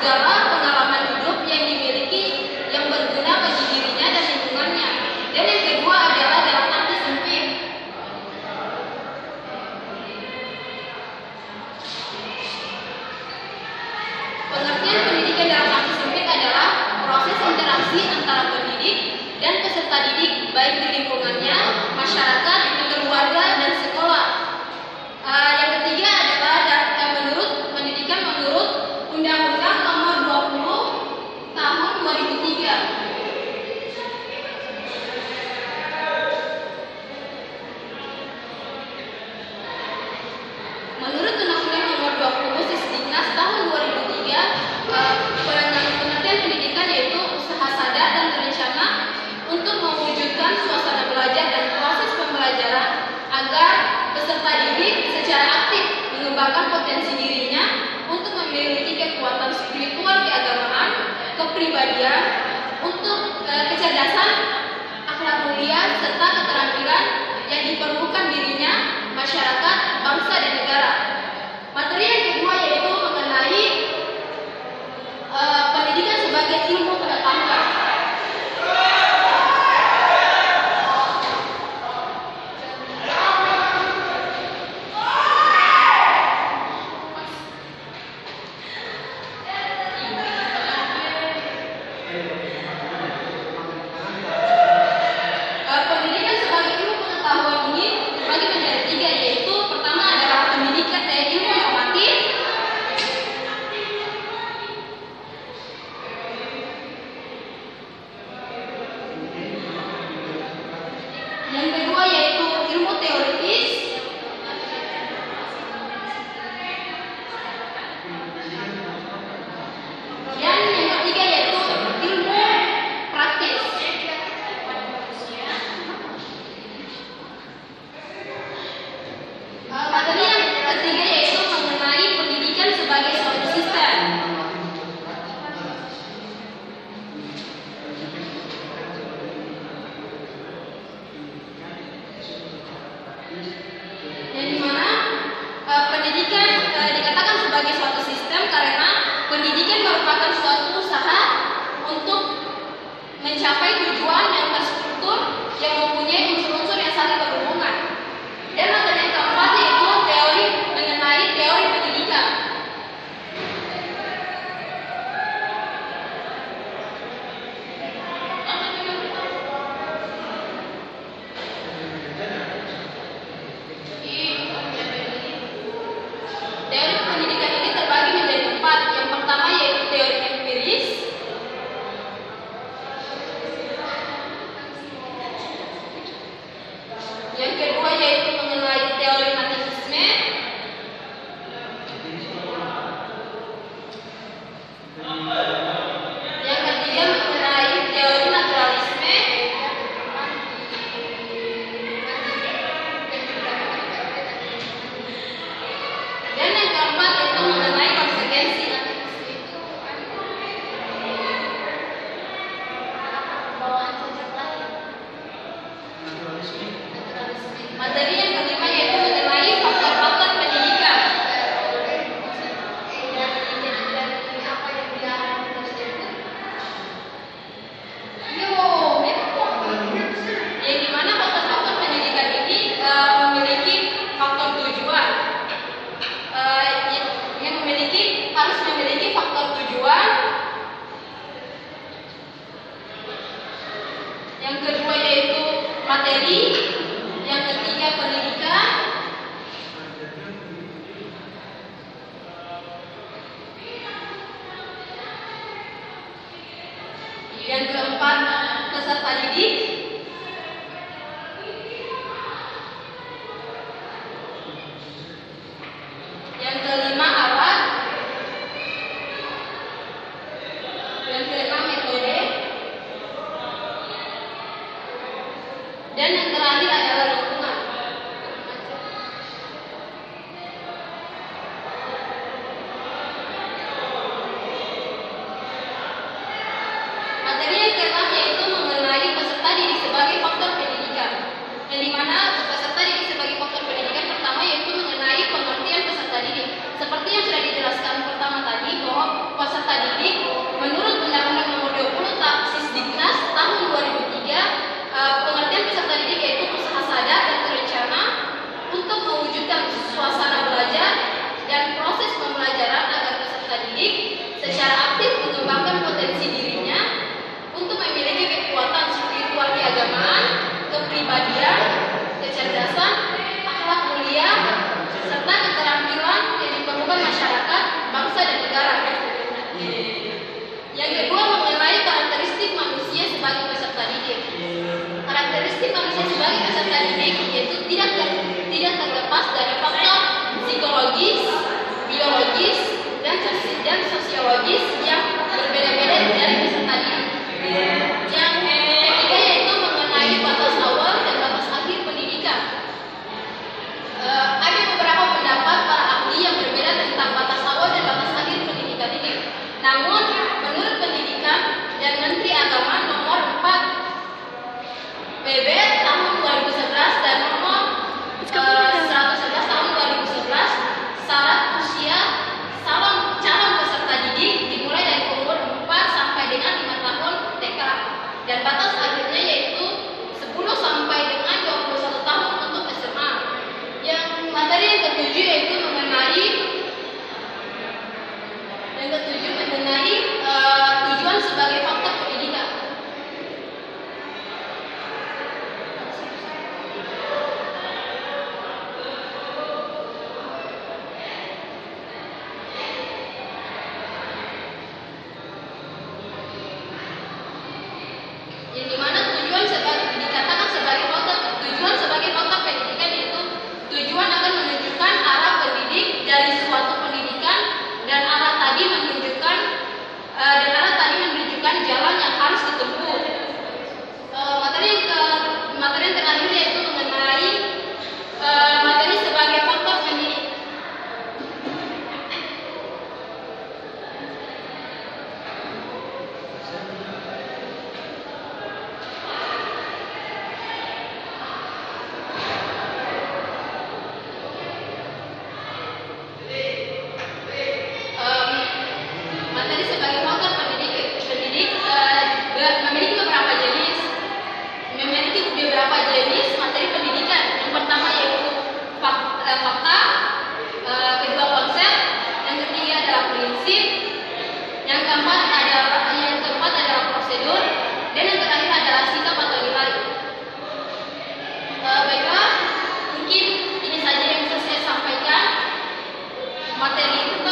segala pengalaman hidup yang dimiliki yang berguna bagi dirinya dan lingkungannya. Dan yang kedua adalah dalam arti sempit. Pengertian pendidikan dalam arti sempit adalah proses interaksi antara pendidik dan peserta didik baik di lingkungannya, masyarakat, keluarga, dan sekolah. Yang ketiga adalah menurut pendidikan menurut Undang-Undang Nomor 20 Tahun 2003. Menurut Undang-Undang Nomor 20 Sisdiknas Tahun 2003, pengertian pendidikan yaitu usaha sadar dan terencana untuk mewujudkan suasana belajar dan proses pembelajaran agar peserta didik secara aktif mengembangkan potensi dirinya untuk memiliki kekuatan spiritual keagamaan, kepribadian, untuk kecerdasan, akhlak mulia, serta keterampilan yang diperlukan dirinya, masyarakat, bangsa, dan negara. Materi yang kedua yaitu mengenai pendidikan sebagai ilmu pengetahuan. Pendidikan sebagai ilmu pengetahuan ini terbagi menjadi tiga, yaitu pertama adalah pendidikan ilmu normatif, yang kedua yaitu ilmu teoritis, dan yang ketiga yaitu ilmu praktis. Materi yang ketiga yaitu mengenai pendidikan sebagai suatu sistem. Yang dimana pendidikan dikatakan sebagai suatu sistem karena pendidikan merupakan suatu usaha untuk mencapai tujuan yang terstruktur yang mempunyai unsur-unsur yang saling berhubungan. Dan materi yang keempat yaitu teori mengenai teori pendidikan. Teori pendidikan ini terbagi menjadi empat. Yang pertama yaitu teori empiris, yang kedua yaitu mengenai teori nativisme, yang ketiga mengenai teori naturalisme, dan yang keempat yaitu mengenai konsekuensi. Materi yang kelima yaitu mengenai faktor-faktor pendidikan. Yang dimana faktor-faktor pendidikan ini memiliki faktor tujuan, harus memiliki faktor tujuan. Yang kedua yaitu materi. Yang ketiga pendidikan. Yang keempat peserta didik. Yang kelima alat. Yang keenam metode. Dan yang terakhir adalah lingkungan. Materi yang keenam yaitu mengenai peserta dan proses pembelajaran agar peserta didik secara aktif mengembangkan potensi dirinya untuk memiliki kekuatan spiritual keagamaan, kepribadian, kecerdasan, akhlak mulia, serta keterampilan yang diperlukan masyarakat, bangsa, dan negara. Yang kedua, mengenai karakteristik manusia sebagai peserta didik. Karakteristik manusia sebagai peserta didik yaitu tidak terlepas dari faktor psikologis, biologis, dan sosiologis yang berbeda-beda dari peserta didik. Yang ketiga yaitu mengenai batas awal dan batas akhir pendidikan. Ada beberapa pendapat para ahli yang berbeda tentang batas awal dan batas akhir pendidikan ini. Namun, menurut Pendidikan dan Menteri Agama nomor 4 PB tahun 2011 dan nomor 111 tahun 2011, syarat usia calon peserta didik dimulai dari umur 4 sampai dengan 5 tahun TK dan batas akhirnya yaitu 10 sampai dengan 21 tahun untuk SMA. Yang materi yang ketujuh yaitu mengenai tujuan sebagai faktor pendidikan. Yang dimana dikatakan sebagai tujuan sebagai faktor pendidikan yaitu tujuan akan menunjukkan arah pendidik dari suatu pendidikan dan arah tadi menunjukkan jalan yang harus ditempuh. Materi yang terakhir yaitu mengenai materi sebagai faktor pendidik. Materi sebagai faktor pendidik memiliki beberapa jenis. Materi pendidikan. Yang pertama yaitu fakta, kedua konsep, yang ketiga adalah prinsip, yang keempat adalah prosedur, dan yang terakhir adalah sikap atau nilai. Baiklah, mungkin ini saja yang bisa saya sampaikan materi itu.